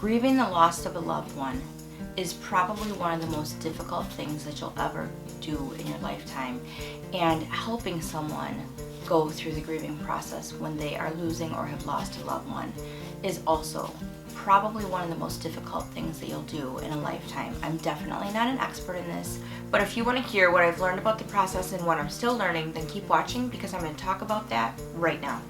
Grieving the loss of a loved one is probably one of the most difficult things that you'll ever do in your lifetime, and helping someone go through the grieving process when they are losing or have lost a loved one is also probably one of the most difficult things that you'll do in a lifetime. I'm definitely not an expert in this, but if you want to hear what I've learned about the process and what I'm still learning, then keep watching because I'm going to talk about that right now.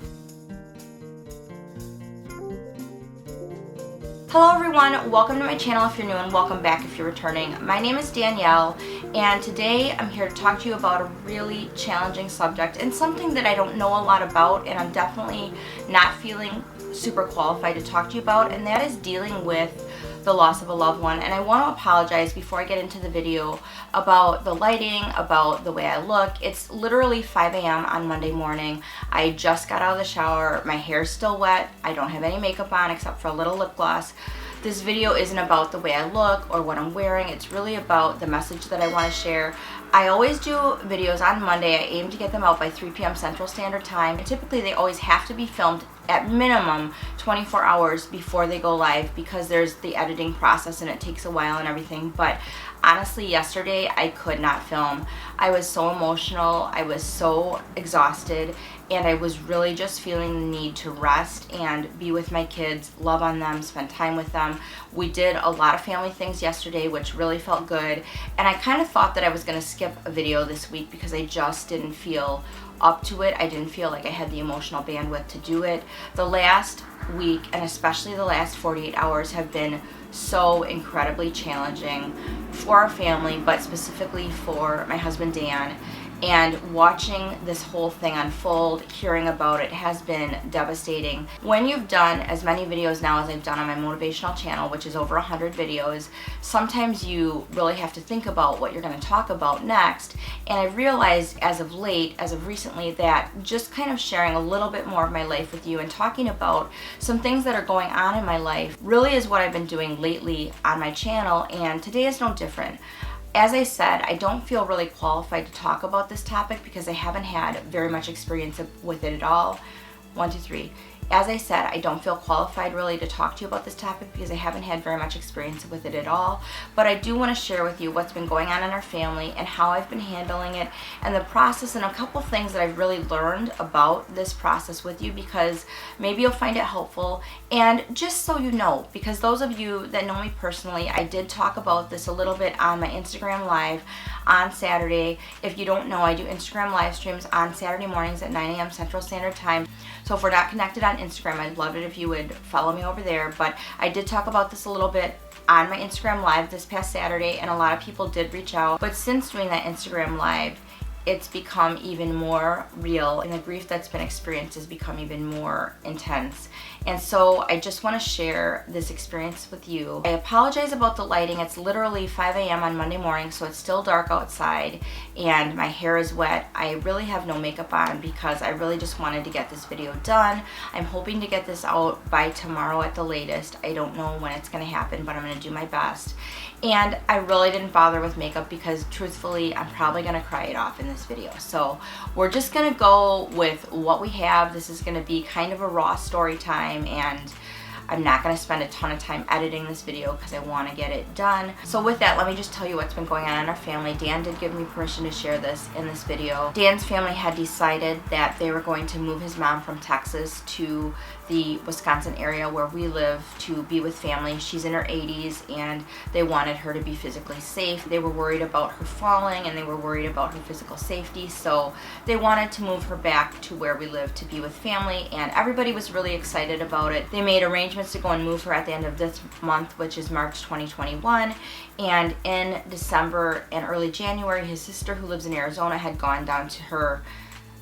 Hello everyone, welcome to my channel if you're new and welcome back if you're returning. My name is Danielle and today I'm here to talk to you about a really challenging subject and something that I don't know a lot about, and I'm definitely not feeling super qualified to talk to you about, and that is dealing with the loss of a loved one. And I want to apologize before I get into the video about the lighting, about the way I look. It's literally 5 a.m. on Monday morning. I just got out of the shower. My hair's still wet. I don't have any makeup on except for a little lip gloss. This video isn't about the way I look or what I'm wearing. It's really about the message that I want to share. I always do videos on Monday. I aim to get them out by 3 p.m. Central Standard Time. And typically they always have to be filmed at minimum 24 hours before they go live because there's the editing process and it takes a while and everything. But honestly, yesterday I could not film. I was so emotional, I was so exhausted, and I was really just feeling the need to rest and be with my kids, love on them, spend time with them. We did a lot of family things yesterday, which really felt good, and I kind of thought that I was going to skip a video this week because I just didn't feel up to it. I didn't feel like I had the emotional bandwidth to do it. The last week, and especially the last 48 hours, have been so incredibly challenging for our family, but specifically for my husband Dan. And watching this whole thing unfold, hearing about it, has been devastating. When you've done as many videos now as I've done on my motivational channel, which is over 100 videos, sometimes you really have to think about what you're going to talk about next. And I realized as of recently, that just kind of sharing a little bit more of my life with you and talking about some things that are going on in my life really is what I've been doing lately on my channel, and today is no different. As I said, I don't feel really qualified to talk about this topic because I haven't had very much experience with it at all. 1, 2, 3. As I said, I don't feel qualified really to talk to you about this topic because I haven't had very much experience with it at all. But I do want to share with you what's been going on in our family and how I've been handling it and the process, and a couple things that I've really learned about this process with you, because maybe you'll find it helpful. And just so you know, because those of you that know me personally, I did talk about this a little bit on my Instagram Live on Saturday. If you don't know, I do Instagram live streams on Saturday mornings at 9 a.m. Central Standard Time. So if we're not connected on Instagram, I'd love it if you would follow me over there. But I did talk about this a little bit on my Instagram Live this past Saturday, and a lot of people did reach out. But since doing that Instagram Live, it's become even more real, and the grief that's been experienced has become even more intense. And so I just want to share this experience with you. I apologize about the lighting. It's literally 5 a.m. on Monday morning, so it's still dark outside and my hair is wet. I really have no makeup on because I really just wanted to get this video done. I'm hoping to get this out by tomorrow at the latest. I don't know when it's going to happen, but I'm going to do my best. And I really didn't bother with makeup because truthfully, I'm probably going to cry it off in this video. So we're just going to go with what we have. This is going to be kind of a raw story time, and I'm not going to spend a ton of time editing this video because I want to get it done. So with that, let me just tell you what's been going on in our family. Dan did give me permission to share this in this video. Dan's family had decided that they were going to move his mom from Texas to the Wisconsin area where we live to be with family. She's in her 80s and they wanted her to be physically safe. They were worried about her falling and they were worried about her physical safety, so they wanted to move her back to where we live to be with family, and everybody was really excited about it. They made arrangements to go and move her at the end of this month, which is March 2021, and in December and early January, his sister who lives in Arizona had gone down to her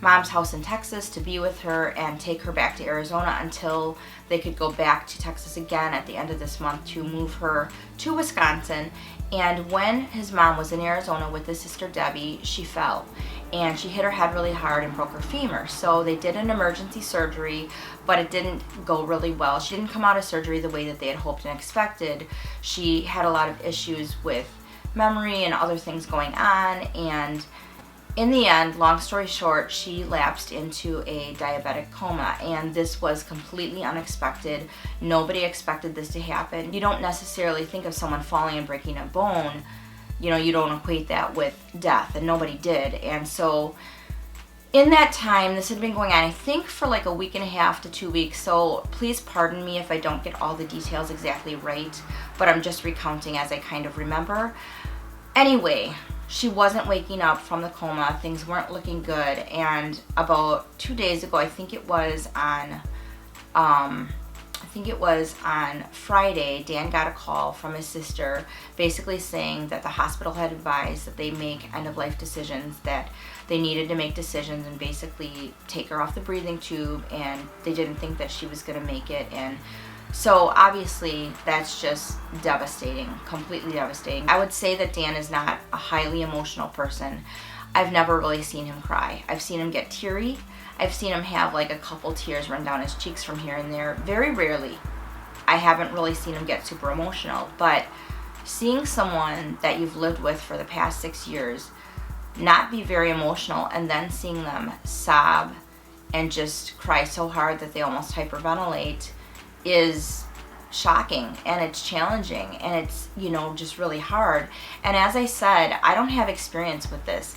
mom's house in Texas to be with her and take her back to Arizona until they could go back to Texas again at the end of this month to move her to Wisconsin. And when his mom was in Arizona with his sister Debbie, she fell and she hit her head really hard and broke her femur. So they did an emergency surgery, but it didn't go really well. She didn't come out of surgery the way that they had hoped and expected. She had a lot of issues with memory and other things going on, and In the end, long story short, she lapsed into a diabetic coma, and this was completely unexpected. Nobody expected this to happen. You don't necessarily think of someone falling and breaking a bone, you know, you don't equate that with death, and nobody did. And so in that time, this had been going on, I think, for like a week and a half to 2 weeks, so please pardon me if I don't get all the details exactly right, but I'm just recounting as I kind of remember. Anyway, she wasn't waking up from the coma, things weren't looking good, and about 2 days ago, I think it was on Friday, Dan got a call from his sister basically saying that the hospital had advised that they make end-of-life decisions, that they needed to make decisions and basically take her off the breathing tube, and they didn't think that she was going to make it. And so obviously that's just devastating, completely devastating. I would say that Dan is not a highly emotional person. I've never really seen him cry. I've seen him get teary. I've seen him have like a couple tears run down his cheeks from here and there. Very rarely. I haven't really seen him get super emotional, but seeing someone that you've lived with for the past 6 years not be very emotional, and then seeing them sob and just cry so hard that they almost hyperventilate is shocking, and it's challenging, and it's, you know, just really hard. And as I said, I don't have experience with this.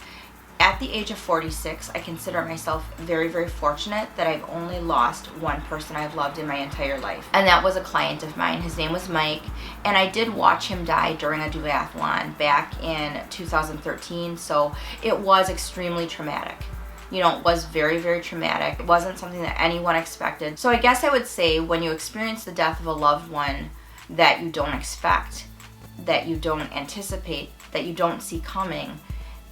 At the age of 46, I consider myself very, very fortunate that I've only lost one person I've loved in my entire life. And that was a client of mine. His name was Mike. And I did watch him die during a duathlon back in 2013. So it was extremely traumatic. You know, it was very, very traumatic. It wasn't something that anyone expected. So I guess I would say when you experience the death of a loved one that you don't expect, that you don't anticipate, that you don't see coming,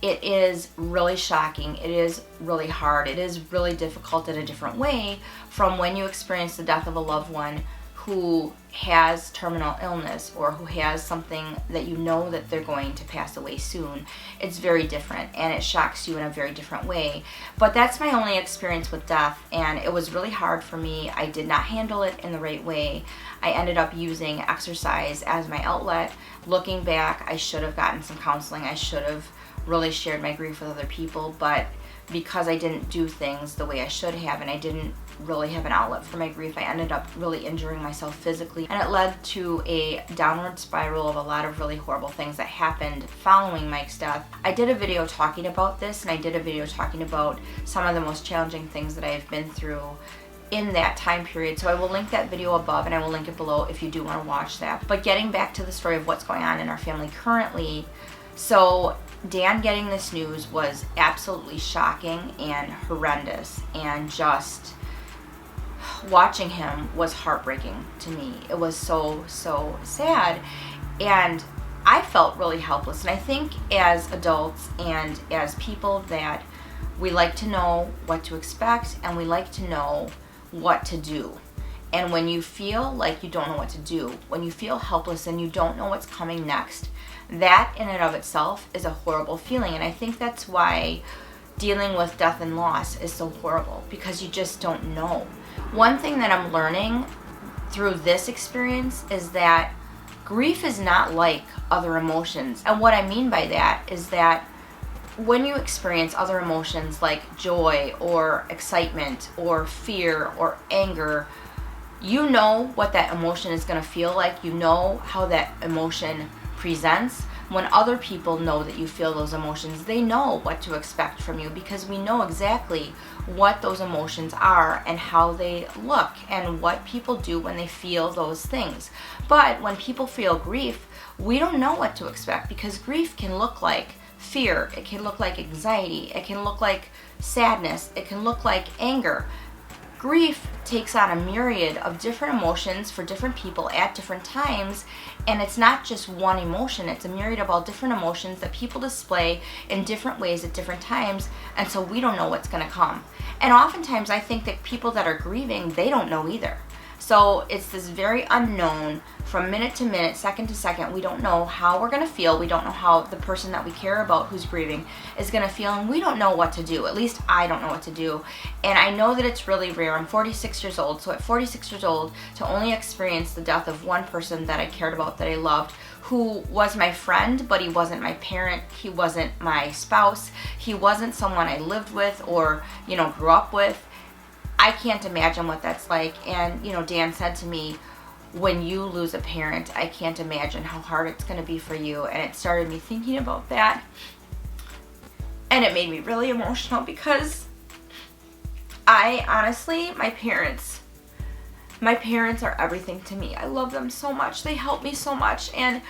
it is really shocking, it is really hard, it is really difficult in a different way from when you experience the death of a loved one who has terminal illness or who has something that you know that they're going to pass away soon. It's very different, and it shocks you in a very different way. But that's my only experience with death, and it was really hard for me. I did not handle it in the right way. I ended up using exercise as my outlet. Looking back, I should have gotten some counseling. I should have really shared my grief with other people, but because I didn't do things the way I should have, and I didn't really have an outlet for my grief, I ended up really injuring myself physically, and it led to a downward spiral of a lot of really horrible things that happened following Mike's death. I did a video talking about this, and I did a video talking about some of the most challenging things that I've been through in that time period, so I will link that video above, and I will link it below if you do want to watch that. But getting back to the story of what's going on in our family currently, so Dan getting this news was absolutely shocking and horrendous, and just watching him was heartbreaking to me. It was so, so sad, and I felt really helpless. And I think as adults and as people that we like to know what to expect, and we like to know what to do. And when you feel like you don't know what to do, when you feel helpless and you don't know what's coming next, that in and of itself is a horrible feeling. And I think that's why dealing with death and loss is so horrible, because you just don't know. One thing that I'm learning through this experience is that grief is not like other emotions. And what I mean by that is that when you experience other emotions like joy or excitement or fear or anger, you know what that emotion is going to feel like. You know how that emotion presents. When other people know that you feel those emotions, they know what to expect from you, because we know exactly what those emotions are and how they look and what people do when they feel those things. But when people feel grief, we don't know what to expect, because grief can look like fear, it can look like anxiety, it can look like sadness, it can look like anger. Grief takes on a myriad of different emotions for different people at different times, and it's not just one emotion, it's a myriad of all different emotions that people display in different ways at different times, and so we don't know what's going to come. And oftentimes I think that people that are grieving, they don't know either. So it's this very unknown, from minute to minute, second to second. We don't know how we're going to feel. We don't know how the person that we care about who's grieving is going to feel, and we don't know what to do. At least I don't know what to do. And I know that it's really rare. I'm 46 years old, so at 46 years old, to only experience the death of one person that I cared about, that I loved, who was my friend, but he wasn't my parent, he wasn't my spouse, he wasn't someone I lived with or, you know, grew up with. I can't imagine what that's like. And, you know, Dan said to me, when you lose a parent, I can't imagine how hard it's going to be for you. And it started me thinking about that. And it made me really emotional because I honestly, my parents are everything to me. I love them so much. They help me so much. And,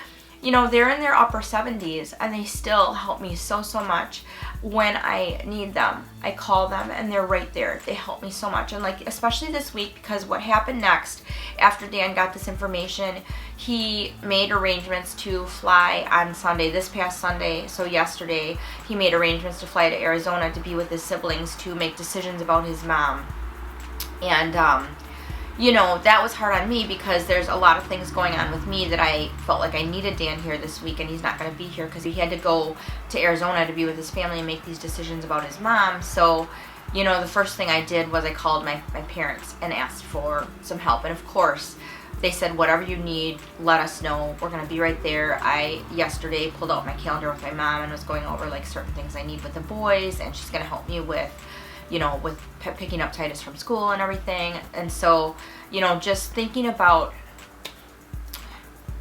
you know, they're in their upper 70s and they still help me so much when I need them. I call them and they're right there. They help me so much. And like, especially this week, because what happened next after Dan got this information, he made arrangements to fly on Sunday, this past Sunday. So yesterday, he made arrangements to fly to Arizona to be with his siblings to make decisions about his mom. And, you know, that was hard on me because there's a lot of things going on with me that I felt like I needed Dan here this week, and he's not going to be here because he had to go to Arizona to be with his family and make these decisions about his mom. So, you know, the first thing I did was I called my parents and asked for some help. And of course, they said, whatever you need, let us know. We're going to be right there. I yesterday pulled out my calendar with my mom and was going over like certain things I need with the boys, and she's going to help me with, you know, with picking up Titus from school and everything. And so, you know, just thinking about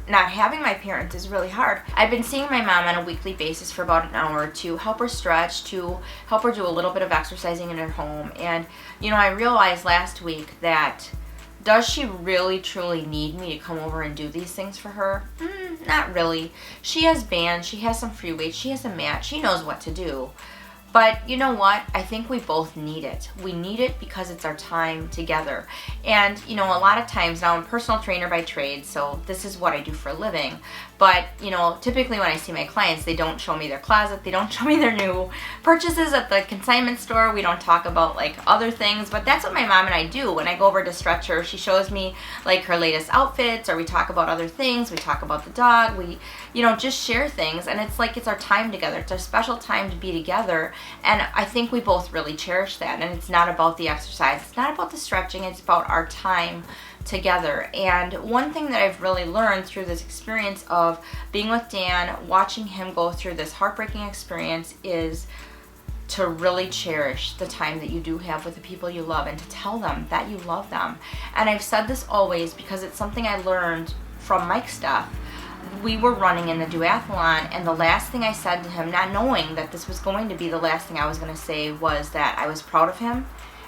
not having my parents is really hard. I've been seeing my mom on a weekly basis for about an hour to help her stretch, to help her do a little bit of exercising in her home. And, you know, I realized last week that does she really truly need me to come over and do these things for her? Not really. She has bands, she has some free weights, she has a mat, she knows what to do. But you know what? I think we both need it. We need it because it's our time together. And, you know, a lot of times now I'm a personal trainer by trade, so this is what I do for a living. But, you know, typically when I see my clients, they don't show me their closet. They don't show me their new purchases at the consignment store. We don't talk about, like, other things. But that's what my mom and I do. When I go over to stretch her, she shows me, like, her latest outfits, or we talk about other things. We talk about the dog. We, you know, just share things. And it's like it's our time together. It's our special time to be together. And I think we both really cherish that. And it's not about the exercise. It's not about the stretching. It's about our time together. And one thing that I've really learned through this experience of being with Dan, watching him go through this heartbreaking experience, is to really cherish the time that you do have with the people you love and to tell them that you love them. And I've said this always because it's something I learned from Mike's stuff. We were running in the duathlon, and the last thing I said to him, not knowing that this was going to be the last thing I was going to say, was that I was proud of him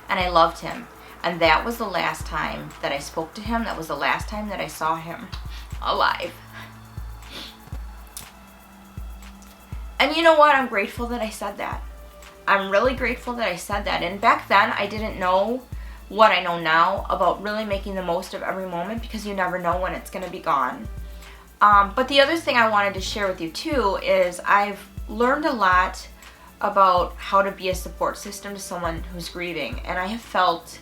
and I loved him. And that was the last time that I spoke to him. That was the last time that I saw him alive. And you know what? I'm grateful that I said that. I'm really grateful that I said that. And back then, I didn't know what I know now about really making the most of every moment, because you never know when it's going to be gone. But the other thing I wanted to share with you too is I've learned a lot about how to be a support system to someone who's grieving. And I have felt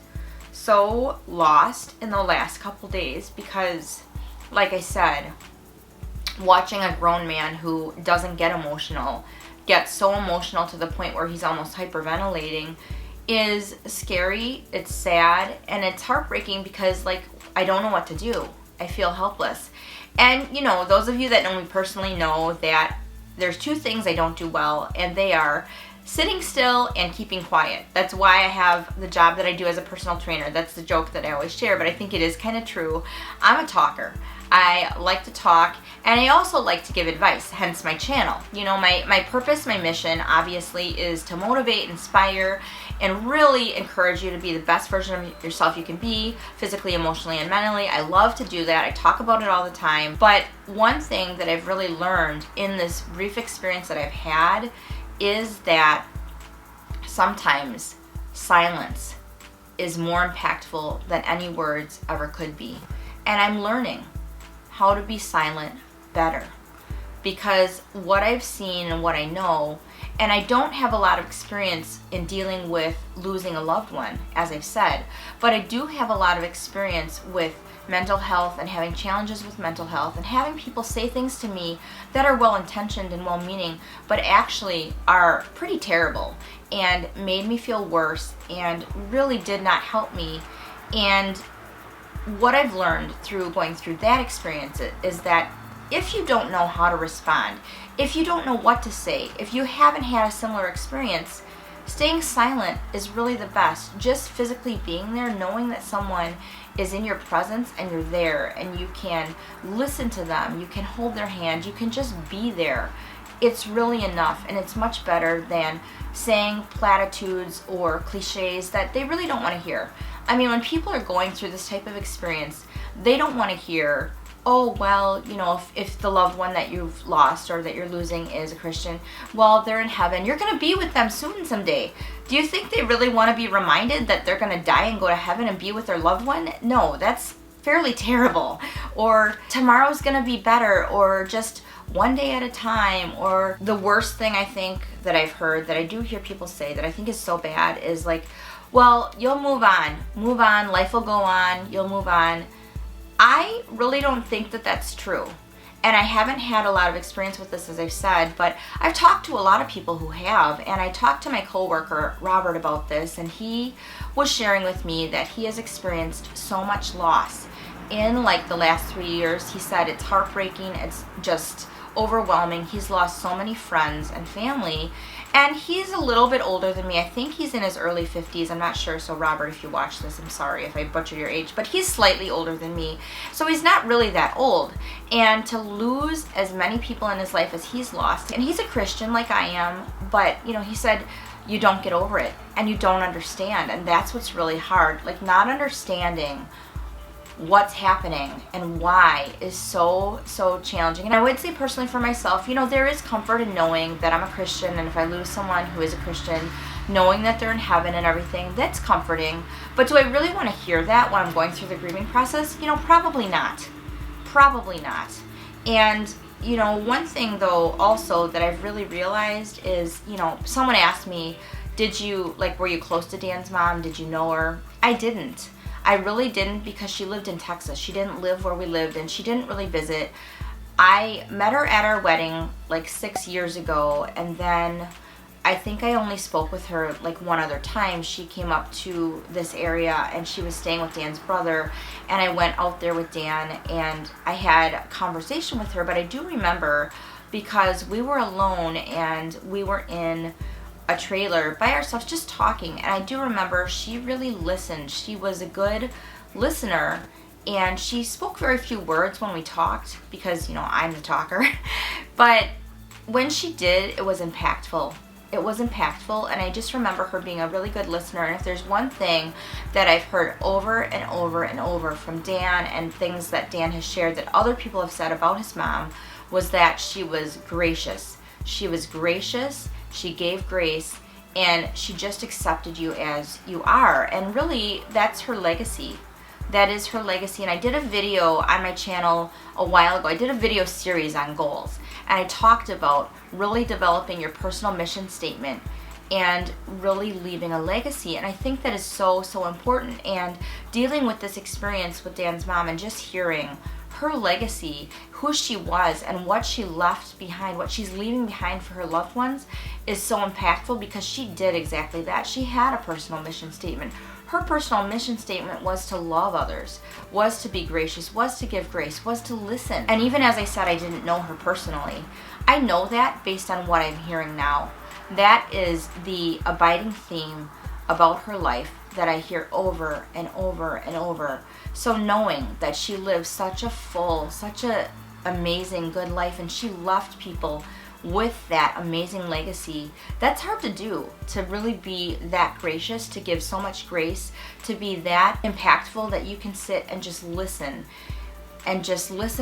so lost in the last couple days because, like I said, watching a grown man who doesn't get emotional, gets so emotional to the point where he's almost hyperventilating, is scary, it's sad, and it's heartbreaking because, like, I don't know what to do. I feel helpless. And, you know, those of you that know me personally know that there's two things I don't do well, and they are sitting still and keeping quiet. That's why I have the job that I do as a personal trainer. That's the joke that I always share, but I think it is kind of true. I'm a talker. I like to talk, and I also like to give advice, hence my channel. You know, my purpose, my mission, obviously, is to motivate, inspire, and really encourage you to be the best version of yourself you can be, physically, emotionally, and mentally. I love to do that. I talk about it all the time. But one thing that I've really learned in this brief experience that I've had is that sometimes silence is more impactful than any words ever could be. And I'm learning how to be silent better, because what I've seen and what I know, and I don't have a lot of experience in dealing with losing a loved one, as I've said, but I do have a lot of experience with mental health and having challenges with mental health and having people say things to me that are well-intentioned and well-meaning, but actually are pretty terrible and made me feel worse and really did not help me. And what I've learned through going through that experience is that if you don't know how to respond, if you don't know what to say, if you haven't had a similar experience, staying silent is really the best. Just physically being there, knowing that someone is in your presence and you're there and you can listen to them, you can hold their hand, you can just be there. It's really enough, and it's much better than saying platitudes or cliches that they really don't want to hear. I mean, when people are going through this type of experience, they don't want to hear, oh, well, you know, if the loved one that you've lost or that you're losing is a Christian, well, they're in heaven. You're going to be with them soon someday. Do you think they really want to be reminded that they're going to die and go to heaven and be with their loved one? No, that's fairly terrible. Or tomorrow's going to be better, or just one day at a time. Or the worst thing I think that I've heard, that I do hear people say that I think is so bad, is like, well, you'll move on, life will go on, you'll move on. I really don't think that that's true. And I haven't had a lot of experience with this, as I've said, but I've talked to a lot of people who have, and I talked to my coworker, Robert, about this, and he was sharing with me that he has experienced so much loss in like the last 3 years. He said it's heartbreaking, it's just overwhelming. He's lost so many friends and family, and he's a little bit older than me. I think he's in his early 50s. I'm not sure. So Robert, if you watch this, I'm sorry if I butcher your age, but he's slightly older than me. So he's not really that old. And to lose as many people in his life as he's lost, and he's a Christian like I am, but you know, he said you don't get over it and you don't understand. And that's what's really hard. Like, not understanding what's happening and why is so challenging. And I would say personally for myself, you know, there is comfort in knowing that I'm a Christian, and if I lose someone who is a Christian, knowing that they're in heaven and everything, that's comforting. But do I really want to hear that when I'm going through the grieving process? You know, probably not. And you know, one thing though also that I've really realized is, you know, someone asked me, were you close to Dan's mom? Did you know her? I didn't. I really didn't, because she lived in Texas. She didn't live where we lived, and she didn't really visit. I met her at our wedding like 6 years ago, and then I think I only spoke with her like one other time. She came up to this area and she was staying with Dan's brother, and I went out there with Dan and I had a conversation with her. But I do remember, because we were alone and we were in a trailer by ourselves just talking, and I do remember she really listened. She was a good listener, and she spoke very few words when we talked, because you know, I'm the talker. But when she did, it was impactful. It was impactful, and I just remember her being a really good listener. And if there's one thing that I've heard over and over and over from Dan, and things that Dan has shared that other people have said about his mom, was that she was gracious. She was gracious. She gave grace, and she just accepted you as you are. And really, that's her legacy. That is her legacy. And I did a video on my channel a while ago. I did a video series on goals, and I talked about really developing your personal mission statement and really leaving a legacy. And I think that is so important. And dealing with this experience with Dan's mom, and just hearing her legacy, who she was and what she left behind, what she's leaving behind for her loved ones, is so impactful, because she did exactly that. She had a personal mission statement. Her personal mission statement was to love others, was to be gracious, was to give grace, was to listen. And even as I said, I didn't know her personally. I know that based on what I'm hearing now. That is the abiding theme about her life that I hear over and over and over. So knowing that she lived such a full, such a amazing, good life, and she left people with that amazing legacy, that's hard to do, to really be that gracious, to give so much grace, to be that impactful that you can sit and just listen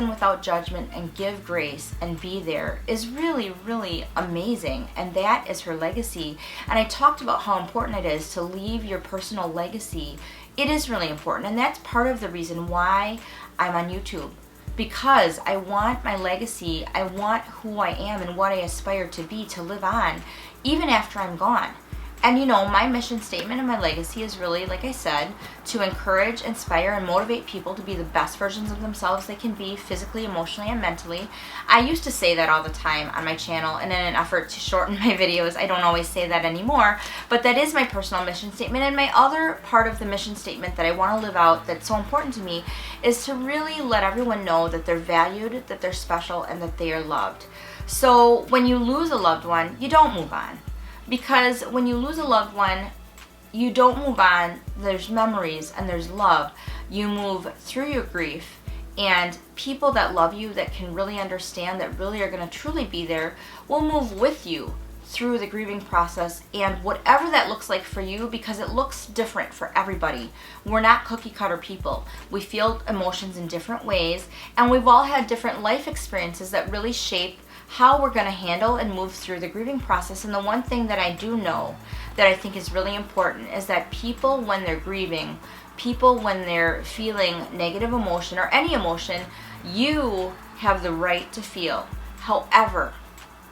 without judgment and give grace and be there, is really amazing. And that is her legacy. And I talked about how important it is to leave your personal legacy. It is really important, and that's part of the reason why I'm on YouTube, because I want my legacy, I want who I am and what I aspire to be, to live on even after I'm gone. And you know, my mission statement and my legacy is really, like I said, to encourage, inspire, and motivate people to be the best versions of themselves they can be, physically, emotionally, and mentally. I used to say that all the time on my channel, and in an effort to shorten my videos, I don't always say that anymore, but that is my personal mission statement. And my other part of the mission statement that I want to live out that's so important to me is to really let everyone know that they're valued, that they're special, and that they are loved. So when you lose a loved one, you don't move on. Because when you lose a loved one, you don't move on. There's memories and there's love. You move through your grief, and people that love you, that can really understand, that really are going to truly be there, will move with you through the grieving process, and whatever that looks like for you, because it looks different for everybody. We're not cookie cutter people. We feel emotions in different ways, and we've all had different life experiences that really shape how we're going to handle and move through the grieving process. And the one thing that I do know that I think is really important is that people, when they're grieving, people, when they're feeling negative emotion or any emotion, you have the right to feel however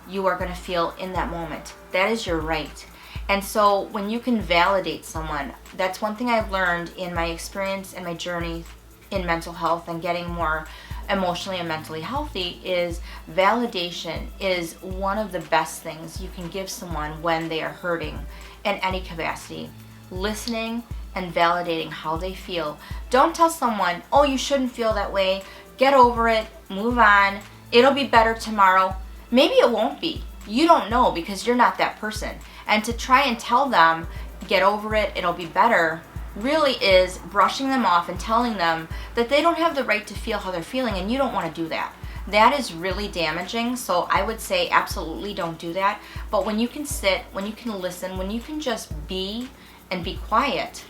you are going to feel in that moment. That is your right. And so when you can validate someone, that's one thing I've learned in my experience and my journey in mental health and getting more emotionally and mentally healthy, is validation is one of the best things you can give someone when they are hurting in any capacity. Listening and validating how they feel. Don't tell someone, oh, you shouldn't feel that way, get over it, move on, it'll be better tomorrow. Maybe it won't be. You don't know, because you're not that person. And to try and tell them, get over it, it'll be better, really is brushing them off and telling them that they don't have the right to feel how they're feeling, and you don't want to do that. That is really damaging. So I would say absolutely don't do that. But when you can sit, when you can listen, when you can just be and be quiet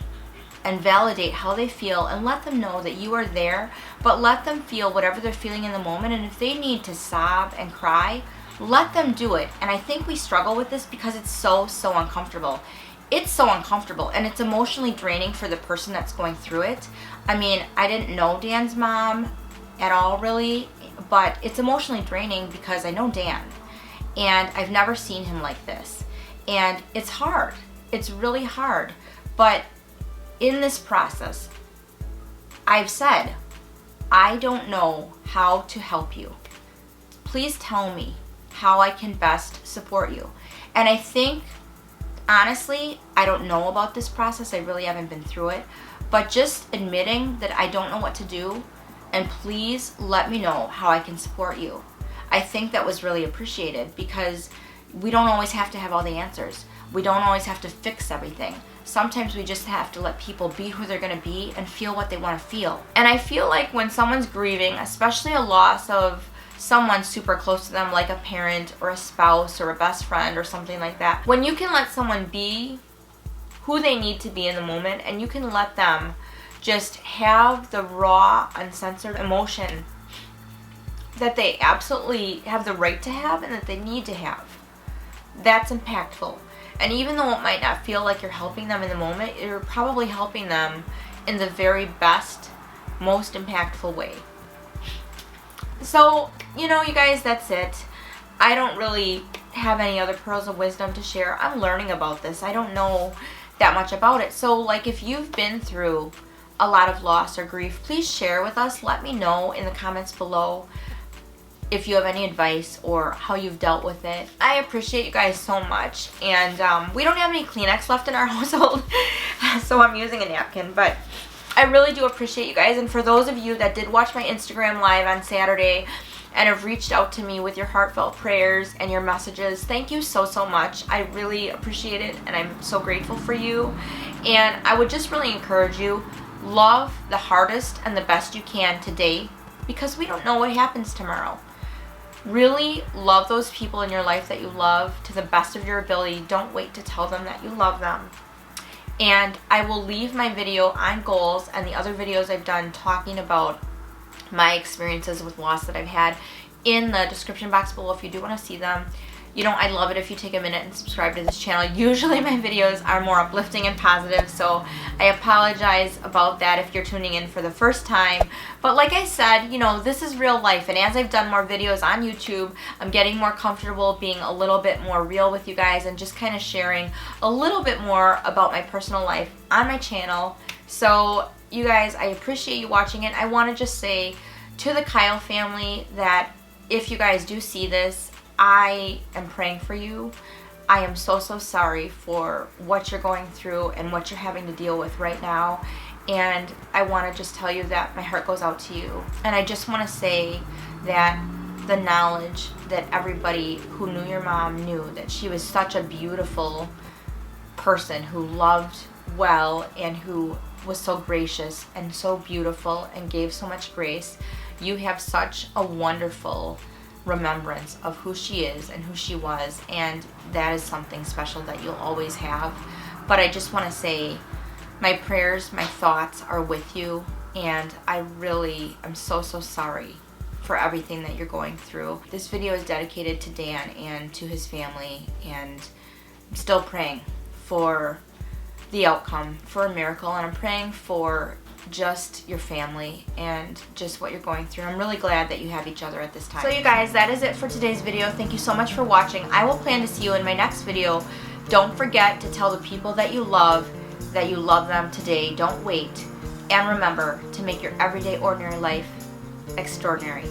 and validate how they feel and let them know that you are there, but let them feel whatever they're feeling in the moment. And if they need to sob and cry, let them do it. And I think we struggle with this because it's so uncomfortable. It's so uncomfortable, and it's emotionally draining for the person that's going through it. I mean, I didn't know Dan's mom at all really, but it's emotionally draining because I know Dan, and I've never seen him like this. And it's hard. It's really hard. But in this process, I've said, I don't know how to help you. Please tell me how I can best support you. And I think, honestly, I don't know about this process. I really haven't been through it. But just admitting that I don't know what to do, and please let me know how I can support you, I think that was really appreciated, because we don't always have to have all the answers. We don't always have to fix everything. Sometimes we just have to let people be who they're going to be and feel what they want to feel. And I feel like when someone's grieving, especially a loss of someone super close to them, like a parent or a spouse or a best friend or something like that, when you can let someone be who they need to be in the moment, and you can let them just have the raw, uncensored emotion that they absolutely have the right to have and that they need to have, that's impactful. And even though it might not feel like you're helping them in the moment, you're probably helping them in the very best, most impactful way. So, you know, you guys, that's it. I don't really have any other pearls of wisdom to share. I'm learning about this. I don't know that much about it. So, like, if you've been through a lot of loss or grief, please share with us. Let me know in the comments below if you have any advice or how you've dealt with it. I appreciate you guys so much. And we don't have any Kleenex left in our household, so I'm using a napkin. But I really do appreciate you guys. And for those of you that did watch my Instagram live on Saturday and have reached out to me with your heartfelt prayers and your messages, thank you so much. I really appreciate it, and I'm so grateful for you. And I would just really encourage you, love the hardest and the best you can today, because we don't know what happens tomorrow. Really love those people in your life that you love to the best of your ability. Don't wait to tell them that you love them. And I will leave my video on goals and the other videos I've done talking about my experiences with loss that I've had in the description box below if you do want to see them. you know, I'd love it if you take a minute and subscribe to this channel. Usually my videos are more uplifting and positive, so I apologize about that if you're tuning in for the first time. But like I said, you know, this is real life, and as I've done more videos on YouTube, I'm getting more comfortable being a little bit more real with you guys and just kind of sharing a little bit more about my personal life on my channel. So you guys, I appreciate you watching it. I want to just say to the Kyle family that if you guys do see this, I am praying for you. I am so sorry for what you're going through and what you're having to deal with right now. And I want to just tell you that my heart goes out to you. And I just want to say that the knowledge that everybody who knew your mom knew that she was such a beautiful person who loved well and who was so gracious and so beautiful and gave so much grace. You have such a wonderful remembrance of who she is and who she was, and that is something special that you'll always have. But I just want to say my prayers, my thoughts are with you, and I really am so sorry for everything that you're going through. This video is dedicated to Dan and to his family, and I'm still praying for the outcome, for a miracle, and I'm praying for just your family and just what you're going through. I'm really glad that you have each other at this time. So you guys, that is it for today's video. Thank you so much for watching. I will plan to see you in my next video. Don't forget to tell the people that you love them today. Don't wait. And remember to make your everyday ordinary life extraordinary.